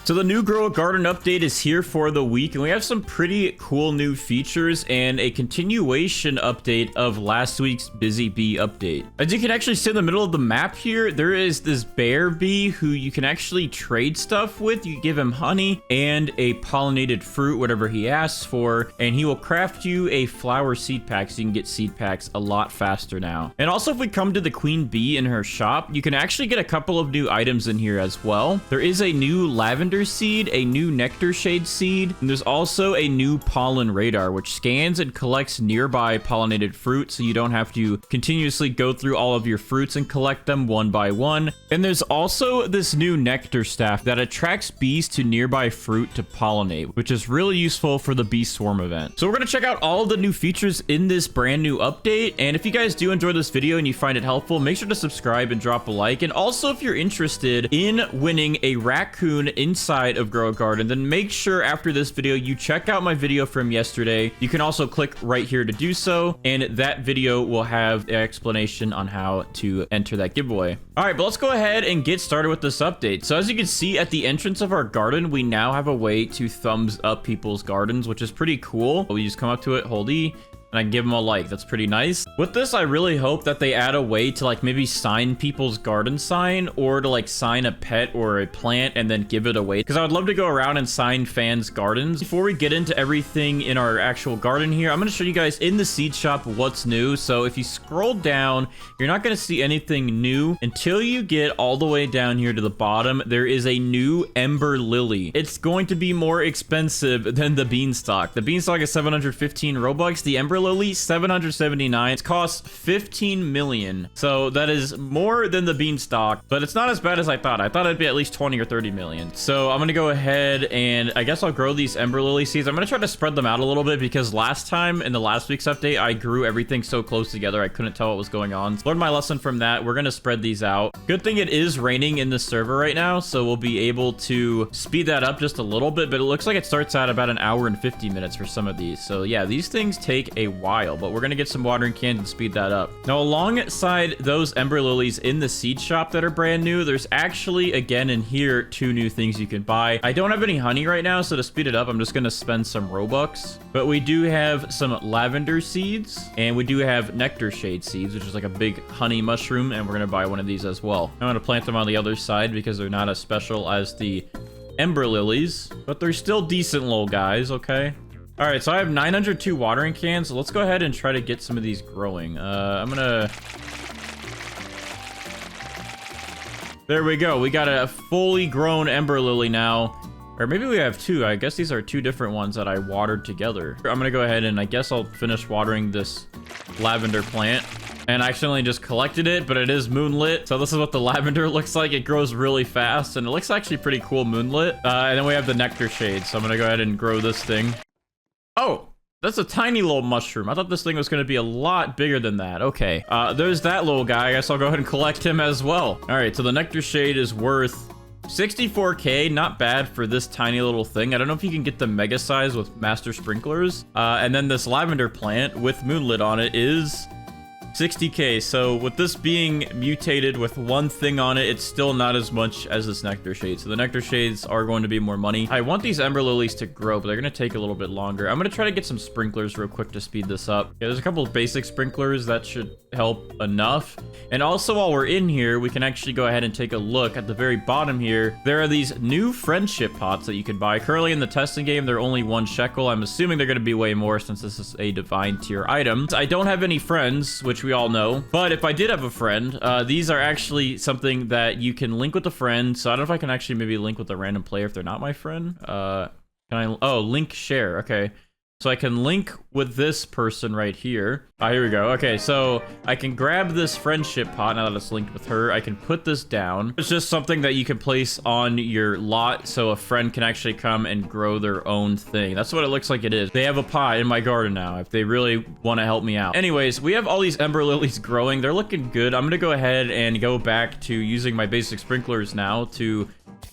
So the new Grow a Garden update is here for the week, and we have some pretty cool new features and a continuation update of last week's Busy Bee update. As you can actually see in the middle of the map here, there is this bear bee who you can actually trade stuff with. You give him honey and a pollinated fruit, whatever he asks for, and he will craft you a flower seed pack, so you can get seed packs a lot faster now. And also, if we come to the queen bee in her shop, you can actually get a couple of new items in here as well. There is a new lavender seed, a new nectar shade seed, and there's also a new pollen radar, which scans and collects nearby pollinated fruit, so you don't have to continuously go through all of your fruits and collect them one by one. And there's also this new nectar staff that attracts bees to nearby fruit to pollinate, which is really useful for the bee swarm event. So we're gonna check out all of the new features in this brand new update, and if you guys do enjoy this video and you find it helpful, make sure to subscribe and drop a like. And also, if you're interested in winning a raccoon inside of Grow a Garden, then make sure after this video you check out my video from yesterday. You can also click right here to do so, and that video will have an explanation on how to enter that giveaway. All right, but let's go ahead and get started with this update. So as you can see at the entrance of our garden, we now have a way to thumbs up people's gardens, which is pretty cool. We just come up to it, hold E, and I can give them a like. That's pretty nice. With this, I really hope that they add a way to like maybe sign people's garden sign, or to like sign a pet or a plant and then give it away, because I would love to go around and sign fans' gardens. Before we get into everything in our actual garden here, I'm going to show you guys in the seed shop what's new. So if you scroll down, you're not going to see anything new until you get all the way down here to the bottom. There is a new Ember Lily. It's going to be more expensive than the Beanstalk. The Beanstalk is 715 Robux. The Ember Lily 779. It costs 15 million, so that is more than the Beanstalk, but it's not as bad as I thought. I thought it'd be at least 20 or 30 million. So I'm gonna go ahead and I guess I'll grow these Ember Lily seeds. I'm gonna try to spread them out a little bit, because last time in the last week's update I grew everything so close together I couldn't tell what was going on. Learned my lesson from that. We're gonna spread these out. Good thing it is raining in the server right now, so we'll be able to speed that up just a little bit, but it looks like it starts at about an hour and 50 minutes for some of these. So yeah, these things take a while, but we're gonna get some watering cans and speed that up. Now, alongside those Ember Lilies in the seed shop that are brand new, there's actually, again in here, two new things you can buy. I don't have any honey right now, so to speed it up, I'm just gonna spend some Robux. But we do have some lavender seeds, and we do have nectar shade seeds, which is like a big honey mushroom, and we're gonna buy one of these as well. I'm gonna plant them on the other side because they're not as special as the Ember Lilies, but they're still decent little guys, okay? All right, so I have 902 watering cans. So let's go ahead and try to get some of these growing. I'm gonna... There we go. We got a fully grown Ember Lily now. Or maybe we have two. I guess these are two different ones that I watered together. I'm gonna go ahead and I guess I'll finish watering this lavender plant. And I accidentally just collected it, but it is moonlit. So this is what the lavender looks like. It grows really fast, and it looks actually pretty cool moonlit. And then we have the nectar shade. So I'm gonna go ahead and grow this thing. Oh, that's a tiny little mushroom. I thought this thing was going to be a lot bigger than that. Okay, there's that little guy. I guess I'll go ahead and collect him as well. All right, so the nectar shade is worth 64k. Not bad for this tiny little thing. I don't know if you can get the mega size with master sprinklers. And then this lavender plant with moonlit on it is 60k. So with this being mutated with one thing on it, it's still not as much as this nectar shade. So the nectar shades are going to be more money. I want these Ember Lilies to grow, but they're going to take a little bit longer. I'm going to try to get some sprinklers real quick to speed this up. Yeah, there's a couple of basic sprinklers that should help enough. And also, while we're in here, we can actually go ahead and take a look at the very bottom here. There are these new friendship pots that you can buy. Currently in the testing game, they're only 1 shekel. I'm assuming they're going to be way more since this is a divine tier item. I don't have any friends, which we all know, but if I did have a friend, these are actually something that you can link with a friend. So I don't know if I can actually maybe link with a random player if they're not my friend. Can I? Oh, link share. Okay. So I can link with this person right here. Ah, here we go. Okay, so I can grab this friendship pot now that it's linked with her. I can put this down. It's just something that you can place on your lot so a friend can actually come and grow their own thing. That's what it looks like it is. They have a pot in my garden now if they really want to help me out. Anyways, we have all these Ember Lilies growing. They're looking good. I'm going to go ahead and go back to using my basic sprinklers now to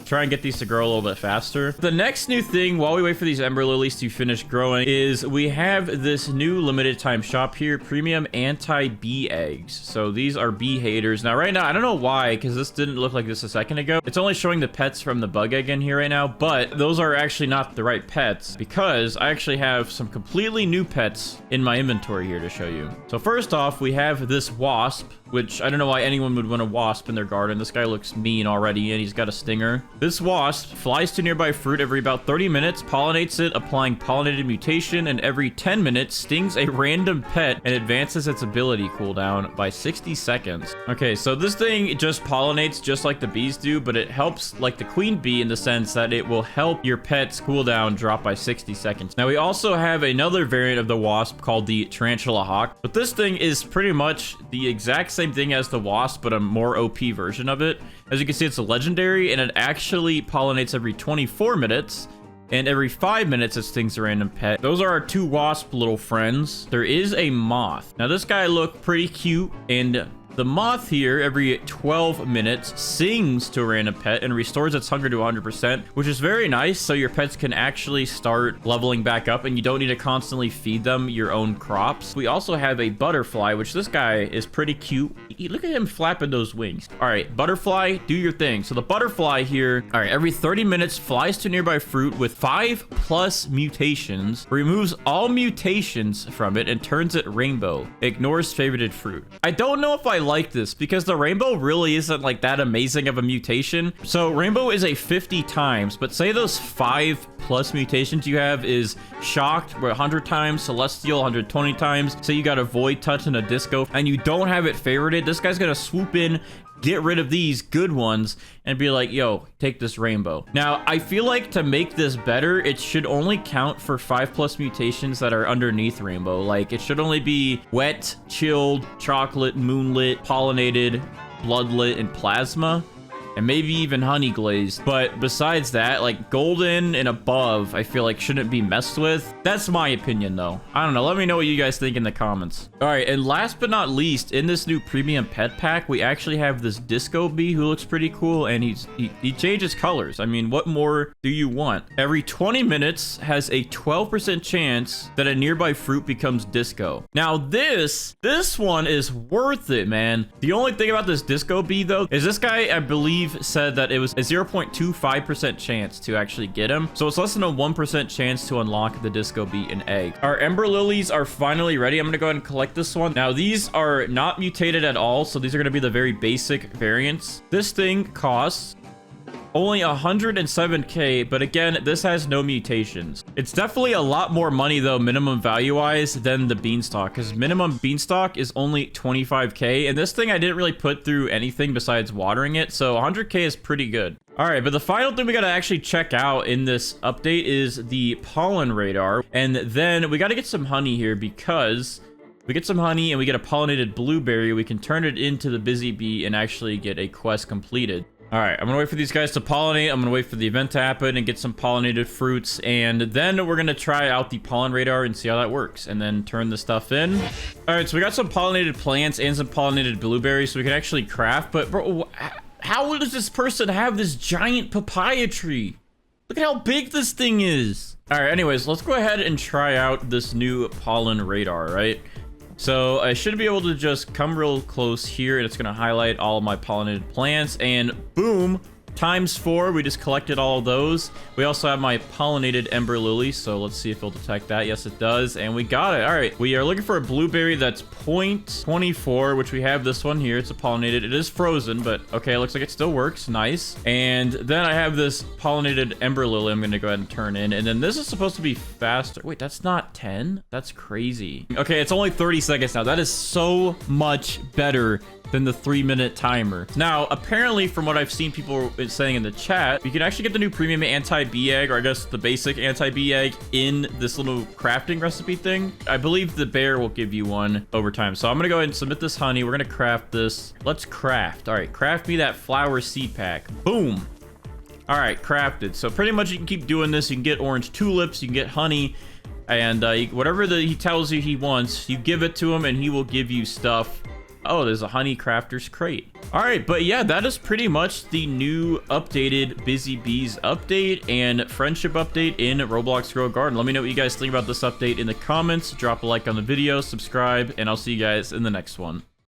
try and get these to grow a little bit faster. The next new thing while we wait for these Ember Lilies to finish growing is we have this new limited time shop here, premium anti-bee eggs. So these are bee haters. Now right now, I don't know why, because this didn't look like this a second ago. It's only showing the pets from the bug egg in here right now, but those are actually not the right pets because I actually have some completely new pets in my inventory here to show you. So first off, we have this wasp, which I don't know why anyone would want a wasp in their garden. This guy looks mean already, and he's got a stinger. This wasp flies to nearby fruit every about 30 minutes, pollinates it, applying pollinated mutation, and every 10 minutes stings a random pet and advances its ability cooldown by 60 seconds. Okay, so this thing just pollinates just like the bees do, but it helps like the queen bee in the sense that it will help your pet's cooldown drop by 60 seconds. Now, we also have another variant of the wasp called the tarantula hawk, but this thing is pretty much the exact same thing as the wasp, but a more OP version of it. As you can see, it's a legendary, and it actually pollinates every 24 minutes, and every 5 minutes it stings a random pet. Those are our two wasp little friends. There is a moth. Now, this guy looked pretty cute, and the moth here, every 12 minutes, sings to a random pet and restores its hunger to 100%, which is very nice, so your pets can actually start leveling back up, and you don't need to constantly feed them your own crops. We also have a butterfly, which this guy is pretty cute. Look at him flapping those wings. All right, butterfly, do your thing. So the butterfly here, all right, every 30 minutes flies to nearby fruit with 5+ mutations, removes all mutations from it, and turns it rainbow. Ignores favorited fruit. I don't know if I like this because the rainbow really isn't like that amazing of a mutation. So rainbow is a 50 times, but say those 5+ mutations you have is shocked 100 times, celestial 120 times. Say you got a void touch and a disco and you don't have it favorited. This guy's gonna swoop in, get rid of these good ones, and be like, yo, take this rainbow. Now, I feel like to make this better, it should only count for 5+ mutations that are underneath rainbow. Like, it should only be wet, chilled, chocolate, moonlit, pollinated, bloodlit, and plasma. And maybe even honey glazed. But besides that, like golden and above, I feel like shouldn't be messed with. That's my opinion though. I don't know. Let me know what you guys think in the comments. All right, and last but not least, in this new premium pet pack, we actually have this disco bee who looks pretty cool, and he changes colors. I mean, what more do you want? Every 20 minutes has a 12% chance that a nearby fruit becomes disco. Now this one is worth it, man. The only thing about this disco bee though is this guy, I believe, said that it was a 0.25% chance to actually get him. So it's less than a 1% chance to unlock the disco bee and egg. Our Ember Lilies are finally ready. I'm gonna go ahead and collect this one. Now these are not mutated at all, so these are gonna be the very basic variants. This thing costs only 107k, but again, this has no mutations. It's definitely a lot more money though, minimum value wise, than the beanstalk, because minimum beanstalk is only 25k, and this thing I didn't really put through anything besides watering it, so 100k is pretty good. All right, but the final thing we gotta actually check out in this update is the pollen radar, and then we gotta get some honey here, because we get some honey and we get a pollinated blueberry, we can turn it into the busy bee and actually get a quest completed. All right, I'm gonna wait for these guys to pollinate. I'm gonna wait for the event to happen and get some pollinated fruits, and then we're gonna try out the pollen radar and see how that works, and then turn the stuff in. All right, so we got some pollinated plants and some pollinated blueberries, so we can actually craft. But bro, how does this person have this giant papaya tree? Look at how big this thing is. All right, anyways, let's go ahead and try out this new pollen radar, right? So I should be able to just come real close here, and it's going to highlight all of my pollinated plants, and boom, ×4. We just collected all of those. We also have my pollinated Ember Lily, so let's see if it'll detect that. Yes, it does, and we got it. All right, we are looking for a blueberry that's 0.24, which we have this one here. It's a pollinated. It is frozen, but okay, it looks like it still works. Nice. And then I have this pollinated Ember Lily I'm going to go ahead and turn in, and then this is supposed to be faster. Wait, that's not 10? That's crazy. Okay, it's only 30 seconds now. That is so much better than the 3-minute timer. Now, apparently, from what I've seen people saying in the chat, you can actually get the new premium anti-bee egg, or I guess the basic anti-bee egg, in this little crafting recipe thing. I believe the bear will give you one over time. So I'm gonna go ahead and submit this honey. We're gonna craft this. Let's craft. All right, craft me that flower seed pack. Boom. All right, crafted. So pretty much you can keep doing this. You can get orange tulips, you can get honey, and whatever he tells you he wants, you give it to him and he will give you stuff. Oh, there's a honey crafter's crate. All right, but yeah, that is pretty much the new updated Busy Bees update and friendship update in Roblox Grow Garden. Let me know what you guys think about this update in the comments. Drop a like on the video, subscribe, and I'll see you guys in the next one.